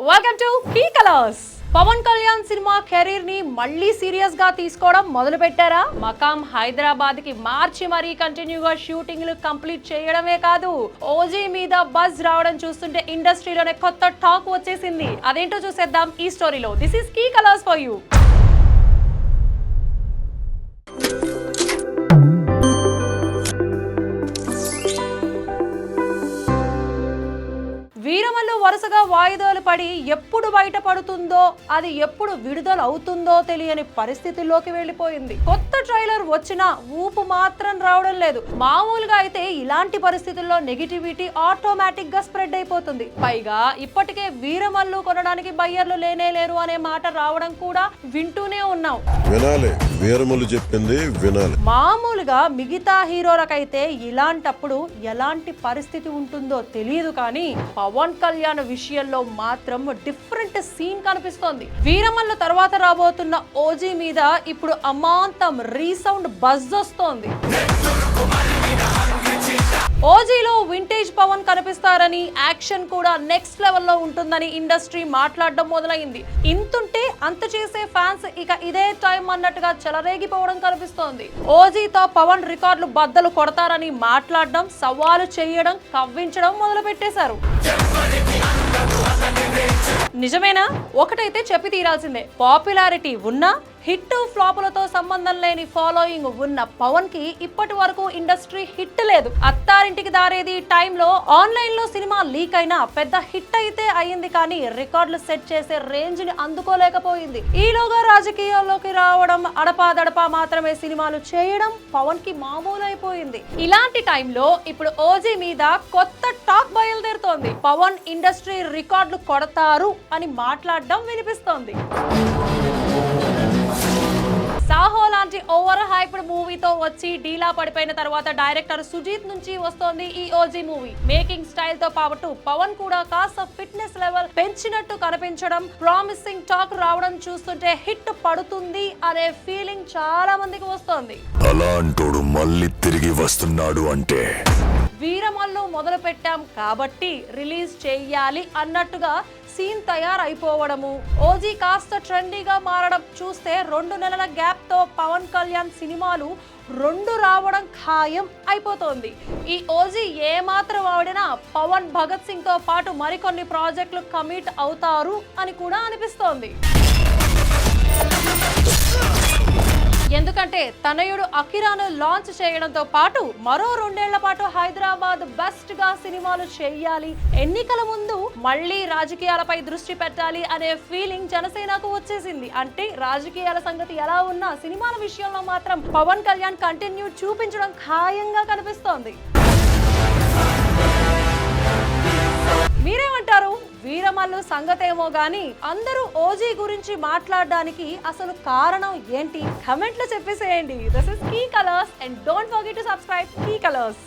Welcome to Key Colours. Pawan Kalyan cinema career ని మళ్ళీ serious గా తీసుకోవడం మొదలు పెట్టారా? మకాం హైదరాబాద్ కి మార్చి మరీ కంటిన్యూగా షూటింగ్లు కంప్లీట్ చేయడమే కాదు, ఓజీ మీద బజ్ రావడం చూస్తుంటే ఇండస్ట్రీలోనే కొత్త టాక్ వచ్చేసింది. అదేంటో చూసేద్దాం ఈ స్టోరీలో. This is Key Colours for you. Veeramallu వరుసగా వాయిదాలు పడి ఎప్పుడు బయటపడుతుందో, అది ఎప్పుడు విడుదల అవుతుందో తెలియని పరిస్థితుల్లోకి వెళ్ళిపోయింది. కొత్త ట్రైలర్ వచ్చినా ఊపు మాత్రం రావడం లేదు. మామూలుగా అయితే ఇలాంటి పరిస్థితుల్లో నెగిటివిటీ ఆటోమేటిక్ గా స్ప్రెడ్ అయిపోతుంది. పైగా ఇప్పటికే వీరమల్లు కొనడానికి బయ్యర్లు లేనే లేరు అనే మాట రావడం కూడా వింటూనే ఉన్నాం. వీరమల్లు చెప్పింది వినాలి. మామూలుగా మిగతా హీరోలకైతే ఇలాంటప్పుడు ఎలాంటి పరిస్థితి ఉంటుందో తెలియదు, కానీ పవన్ కళ్యాణ్ విషయంలో మాత్రం డిఫరెంట్ సీన్ కనిపిస్తోంది. వీరమల్లు తర్వాత రాబోతున్న ఓజీ మీద ఇప్పుడు అమాంతం రీసౌండ్ బజ్ వస్తోంది. ఓజీలో వింటేజ్ పవన్ కనిపిస్తారని, యాక్షన్ కూడా నెక్స్ట్ లెవెల్లో ఉంటుందని ఇండస్ట్రీ మాట్లాడడం మొదలైంది. ఇంతుంటే అంత చేసే ఫ్యాన్స్ ఇక ఇదే టైం అన్నట్టుగా చెలరేగిపోవడం కనిపిస్తోంది. ఓజీతో పవన్ రికార్డులు బద్దలు కొడతారని మాట్లాడడం, సవాలు చేయడం, కవ్వించడం మొదలు పెట్టేశారు. నిజమేనా? ఒకటైతే చెప్పి తీరాల్సిందే, పాపులారిటీ ఉన్నా హిట్ ఫ్లాపులతో సంబంధం లేని ఫాలోయింగ్ ఉన్న పవన్ కి ఇప్పటి వరకు ఇండస్ట్రీ హిట్ లేదు. అత్తారింటికి దారేది టైంలో ఆన్లైన్ లో సినిమా లీక్ అయినా పెద్ద హిట్ అయితే అయ్యింది, కానీ రికార్డులు సెట్ చేసే రేంజ్ ని అందుకోలేకపోయింది. ఈలోగా రాజకీయాల్లోకి రావడం, అడపాదడపా మాత్రమే సినిమాలు చేయడం పవన్ కి మామూలు అయిపోయింది. ఇలాంటి టైంలో ఇప్పుడు ఓజీ మీద కొత్త టాక్ బయలుదేరుతోంది. పవన్ ఇండస్ట్రీ రికార్డులు కొడతారు అని మాట్లాడడం వినిపిస్తోంది. సాహో లాంటి ఓవర్ హైప్డ్ మూవీతో వచ్చి డీలా పడిపోయిన తర్వాత డైరెక్టర్ సుజీత్ నుంచి వస్తోంది ఈ ఓజీ మూవీ. మేకింగ్ స్టైల్ తో పాటు పవన్ కూడా కాస్త ఫిట్నెస్ లెవెల్ పెంచినట్టు కనిపించడం, ప్రామిసింగ్ టాక్ రావడం చూస్తుంటే హిట్ పడుతుంది అనే ఫీలింగ్ చాలా మందికి వస్తోంది. అలాంటోడు మళ్ళీ తిరిగి వస్తున్నాడు అంటే వీరమల్లు మొదలు పెట్టాం కాబట్టి రిలీజ్ చెయ్యాలి అన్నట్టుగా సీన్ తయారైపోవడము, ఓజీ కాస్త ట్రెండీగా మారడం చూస్తే 2 నెలల గ్యాప్ తో పవన్ కళ్యాణ్ సినిమాలు 2 రావడం ఖాయం అయిపోతోంది. ఈ ఓజీ ఏ మాత్రం ఆడినా పవన్ భగత్ సింగ్ తో పాటు మరికొన్ని ప్రాజెక్టులు కమిట్ అవుతారు అని కూడా అనిపిస్తోంది. ఎందుకంటే తనయుడు అకిరాను లాంచ్ చేయడంతో పాటు మరో 2 ఏళ్ల పాటు హైదరాబాద్ బెస్ట్ గా సినిమాలు చేయాలి, ఎన్నికల ముందు మళ్ళీ రాజకీయాలపై దృష్టి పెట్టాలి అనే ఫీలింగ్ జనసేనకు వచ్చేసింది. అంటే రాజకీయాల సంగతి ఎలా ఉన్నా సినిమాల విషయంలో మాత్రం పవన్ కళ్యాణ్ కంటిన్యూ చూపించడం ఖాయంగా కనిపిస్తోంది. మీరేమంటారు? వీరమల్లు సంగతేమో గానీ అందరూ ఓజీ గురించి మాట్లాడడానికి అసలు కారణం ఏంటి? కమెంట్లో చెప్పేసేయండి. This is Key Colours and don't forget to subscribe Key colours.